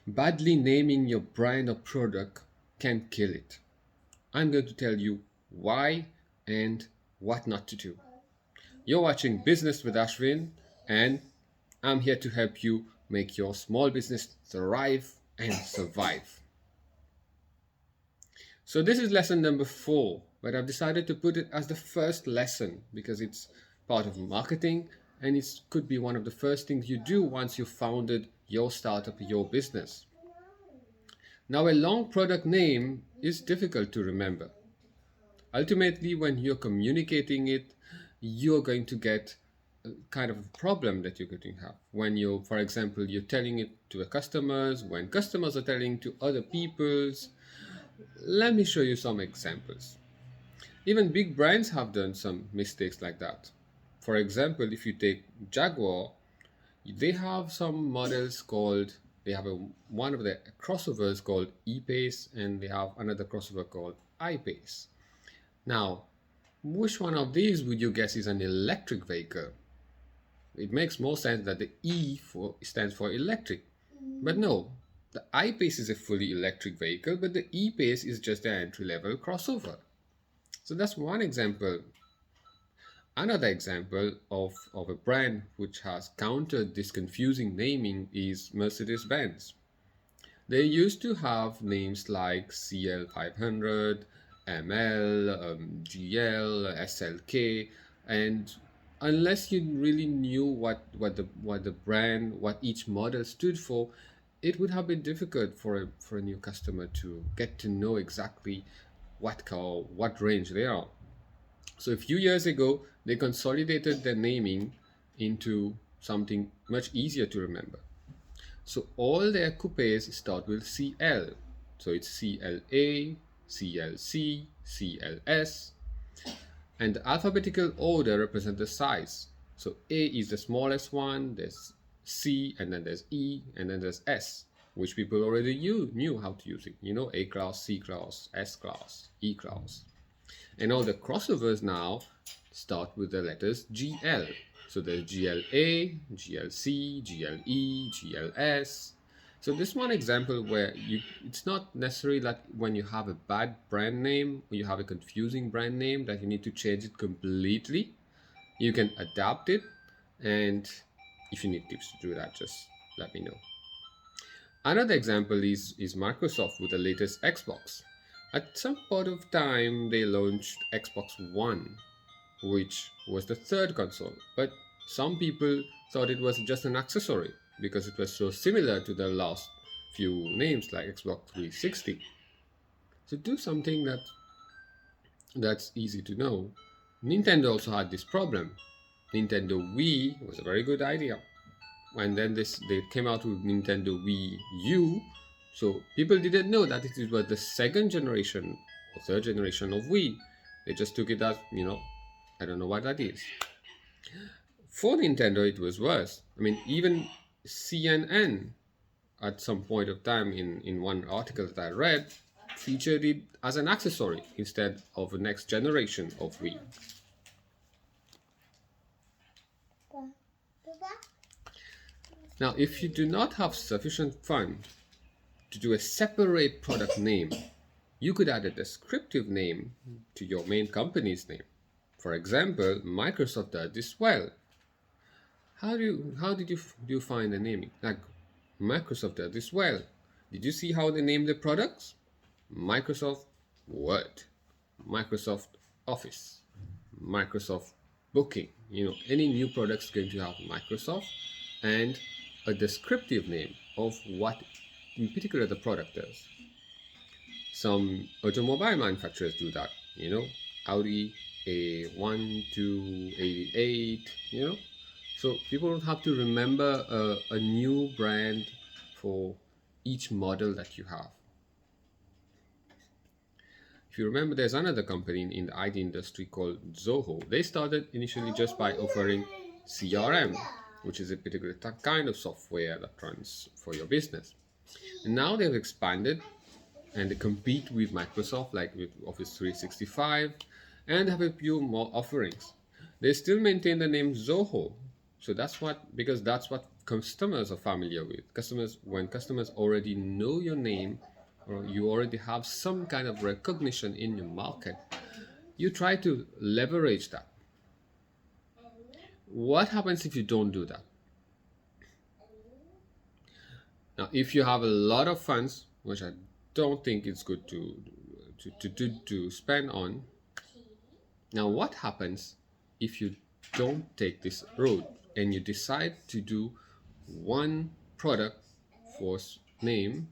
Badly naming your brand or product can kill it. I'm going to tell you why and what not to do. You're watching Business with Ashvin, and I'm here to help you make your small business thrive and survive. So, this is lesson number 4, but I've decided to put it as the first lesson because it's part of marketing and it could be one of the first things you do once you've founded your startup, your business. Now, a long product name is difficult to remember. Ultimately, when you're communicating it, you're going to get a kind of a problem that you're going to have when you, for example, you're telling it to the customers, when customers are telling to other people's. Let me show you some examples. Even big brands have done some mistakes like that. For example, if you take Jaguar, they have some models called, they have one of the crossovers called E-Pace, and they have another crossover called I-Pace. Now, which one of these would you guess is an electric vehicle? It makes more sense that the stands for electric. But no, the I-Pace is a fully electric vehicle, but the E-Pace is just an entry-level crossover. So that's one example. Another example of a brand which has countered this confusing naming is Mercedes-Benz. They used to have names like CL500, ML, GL, SLK, and unless you really knew what the brand, what each model stood for, it would have been difficult for a new customer to get to know exactly what car, what range they are. So a few years ago, they consolidated their naming into something much easier to remember. So all their coupes start with CL. So it's CLA, CLC, CLS. And the alphabetical order represents the size. So A is the smallest one, there's C, and then there's E, and then there's S, which people already knew how to use it. You know, A class, C class, S class, E class. And all the crossovers now start with the letters GL. So there's GLA, GLC, GLE, GLS. So this one example where it's not necessarily that when you have a bad brand name or you have a confusing brand name that you need to change it completely. You can adapt it, and if you need tips to do that, just let me know. Another example is Microsoft with the latest Xbox. At some point of time, they launched Xbox One, which was the third console. But some people thought it was just an accessory because it was so similar to the last few names like Xbox 360. So do something that's easy to know. Nintendo also had this problem. Nintendo Wii was a very good idea. And then they came out with Nintendo Wii U. So people didn't know that it was the second generation or third generation of Wii. They just took it as, I don't know what that is. For Nintendo, it was worse. I mean, even CNN at some point of time in one article that I read featured it as an accessory instead of the next generation of Wii. Now, if you do not have sufficient funds to do a separate product name, you could add a descriptive name to your main company's name. For example, Microsoft does this well. How did you find the naming? Like Microsoft does this well. Did you see how they name the products? Microsoft Word, Microsoft Office, Microsoft Booking. Any new product is going to have Microsoft and a descriptive name of what in particular the product does. Some automobile manufacturers do that, Audi A1288, So people don't have to remember a new brand for each model that you have. If you remember, there's another company in the IT industry called Zoho. They started initially just by offering CRM, which is a particular kind of software that runs for your business. And now they've expanded and they compete with Microsoft, like with Office 365, and have a few more offerings. They still maintain the name Zoho. So because that's what customers are familiar with. Customers, when customers already know your name, or you already have some kind of recognition in your market, you try to leverage that. What happens if you don't do that? Now, if you have a lot of funds, which I don't think it's good to spend on, now what happens if you don't take this road and you decide to do one product for name